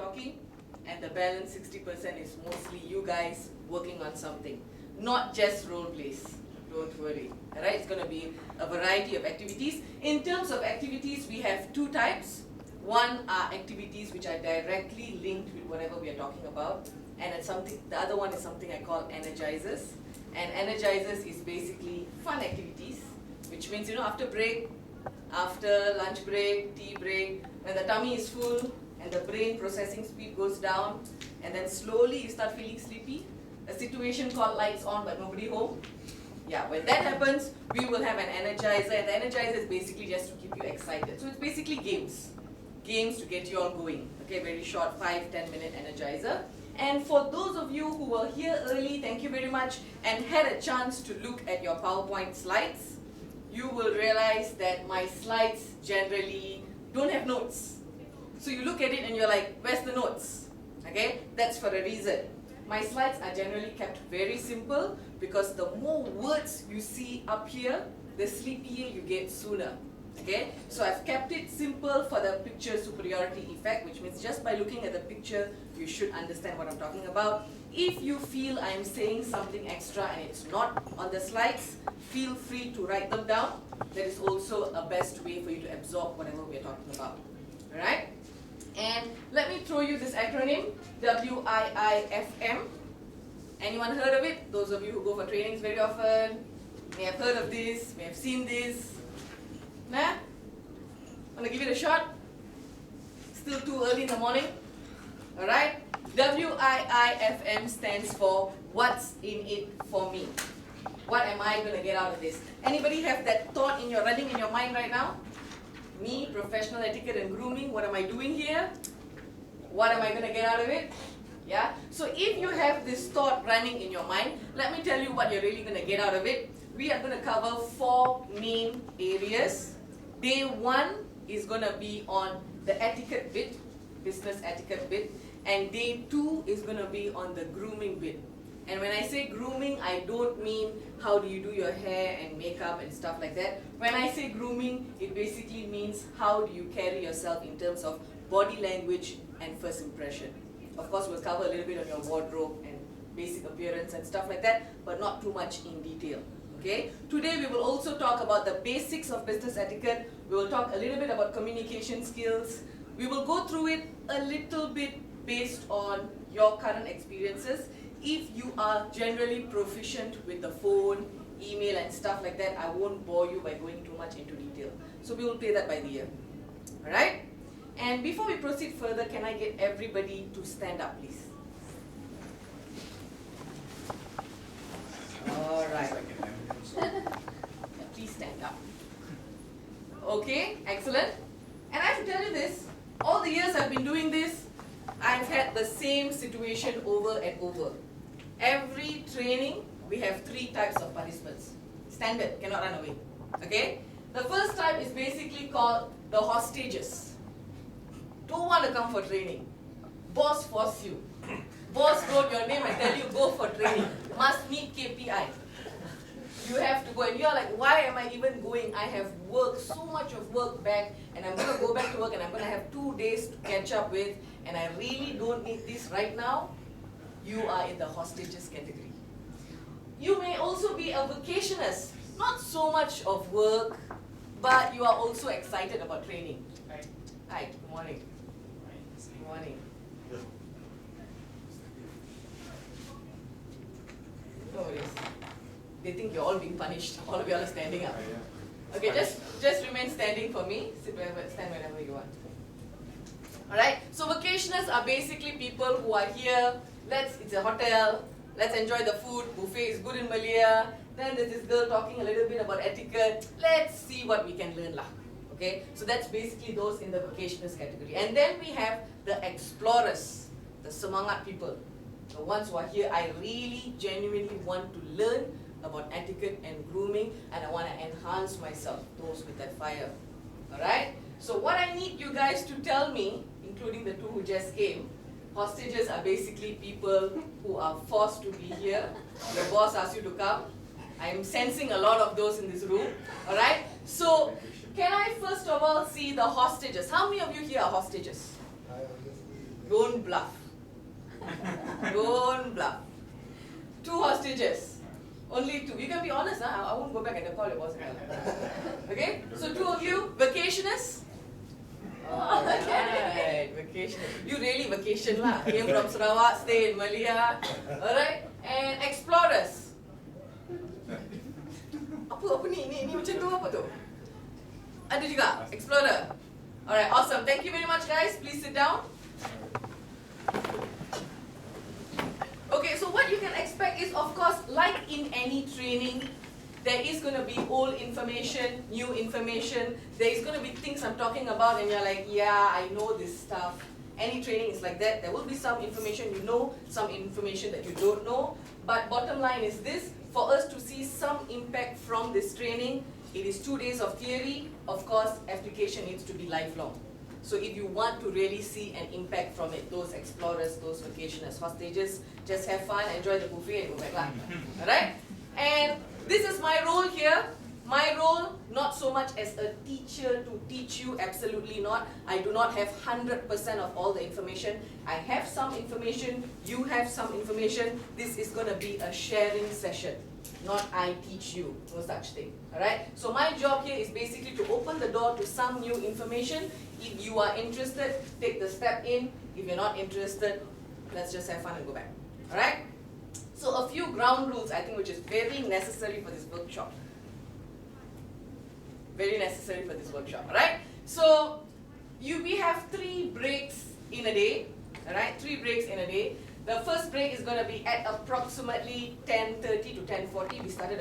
talking, and the balance 60% is mostly you guys working on something. Not just role plays, don't worry. Alright, it's going to be a variety of activities. In terms of activities, we have two types. One are activities which are directly linked with whatever we are talking about, and it's the other one is something I call energizers. And energizers is basically fun activities, which means, after break, after lunch break, tea break, when the tummy is full and the brain processing speed goes down, and then slowly you start feeling sleepy, a situation called lights on but nobody home. Yeah, when that happens, we will have an energizer, and the energizer is basically just to keep you excited. So it's basically games to get you all going. Okay, very short 5-10 minute energizer. And for those of you who were here early, thank you very much, and had a chance to look at your PowerPoint slides, you will realize that my slides generally don't have notes. So you look at it and you're like, where's the notes? Okay, that's for a reason. My slides are generally kept very simple, because the more words you see up here, the sleepier you get sooner. Okay, so I've kept it simple for the picture superiority effect, which means just by looking at the picture, you should understand what I'm talking about. If you feel I'm saying something extra and it's not on the slides, feel free to write them down. That is also a best way for you to absorb whatever we're talking about. Alright? And let me throw you this acronym, WIIFM. Anyone heard of it? Those of you who go for trainings very often may have heard of this, may have seen this. Nah? Wanna give it a shot? Still too early in the morning? Alright? WIIFM stands for what's in it for me. What am I going to get out of this? Anybody have that thought running in your mind right now? Me, professional etiquette and grooming, what am I doing here? What am I going to get out of it? Yeah? So if you have this thought running in your mind, let me tell you what you're really going to get out of it. We are going to cover 4 main areas. Day 1 is going to be on the etiquette bit, business etiquette bit, and day 2 is going to be on the grooming bit. And when I say grooming, I don't mean how do you do your hair and makeup and stuff like that. When I say grooming, it basically means how do you carry yourself in terms of body language and first impression. Of course, we'll cover a little bit on your wardrobe and basic appearance and stuff like that, but not too much in detail. Okay? Today we will also talk about the basics of business etiquette. We will talk a little bit about communication skills. We will go through it a little bit based on your current experiences. If you are generally proficient with the phone, email and stuff like that, I won't bore you by going too much into detail. So we will play that by the ear. Alright? And before we proceed further, can I get everybody to stand up, please? Alright. Please stand up. Okay, excellent. And I have to tell you this, all the years I've been doing this, I've had the same situation over and over. Every training, we have 3 types of participants. Standard, cannot run away. Okay? The first type is basically called the hostages. Don't want to come for training. Boss force you. Boss wrote your name and tell you go for training. Must meet KPI. You have to go, and you're like, why am I even going? I have work, so much of work back, and I'm going to go back to work and I'm going to have 2 days to catch up with, and I really don't need this right now. You are in the hostages category. You may also be a vacationist. Not so much of work, but you are also excited about training. Hi. Hi, good morning. Good morning. No worries. They think you're all being punished. All of you are standing up. Okay, just remain standing for me. Stand wherever you want. Alright, so vacationists are basically people who are here. It's a hotel. Let's enjoy the food. Buffet is good in Malaya. Then there's this girl talking a little bit about etiquette. Let's see what we can learn lah. Okay, so that's basically those in the vacationist category. And then we have the explorers, the semangat people. The ones who are here, I really genuinely want to learn about etiquette and grooming, and I want to enhance myself, those with that fire. Alright? So what I need you guys to tell me, including the 2 who just came, hostages are basically people who are forced to be here. Your boss asks you to come. I am sensing a lot of those in this room. Alright? So, can I first of all see the hostages? How many of you here are hostages? Don't don't bluff. Don't bluff. 2 hostages. Only 2. You can be honest, huh? I won't go back and call your boss. Okay? So 2 of you, vacationists? Alright, vacation. You really vacation lah. Came from Sarawak, stay in Malaysia. Alright? And explorers. Apa ni macam tu apa tu? Ada juga, explorer. Alright, awesome. Thank you very much guys. Please sit down. Okay, so what you can expect is, of course, like in any training, there is going to be old information, new information. There is going to be things I'm talking about and you're like, yeah, I know this stuff. Any training is like that. There will be some information you know, some information that you don't know. But bottom line is this, for us to see some impact from this training, it is 2 days of theory. Of course, application needs to be lifelong. So if you want to really see an impact from it, those explorers, those vacationers, hostages, just have fun, enjoy the buffet and go back lah. Alright? And this is my role here. My role, not so much as a teacher to teach you, absolutely not. I do not have 100% of all the information. I have some information, you have some information. This is going to be a sharing session, not I teach you, no such thing. Alright? So my job here is basically to open the door to some new information. If you are interested, take the step in. If you're not interested, let's just have fun and go back. Alright? So a few ground rules, I think, which is very necessary for this workshop. Very necessary for this workshop, alright? So, we have 3 breaks in a day, alright? 3 breaks in a day. The first break is going to be at approximately 10:30 to 10:40. We started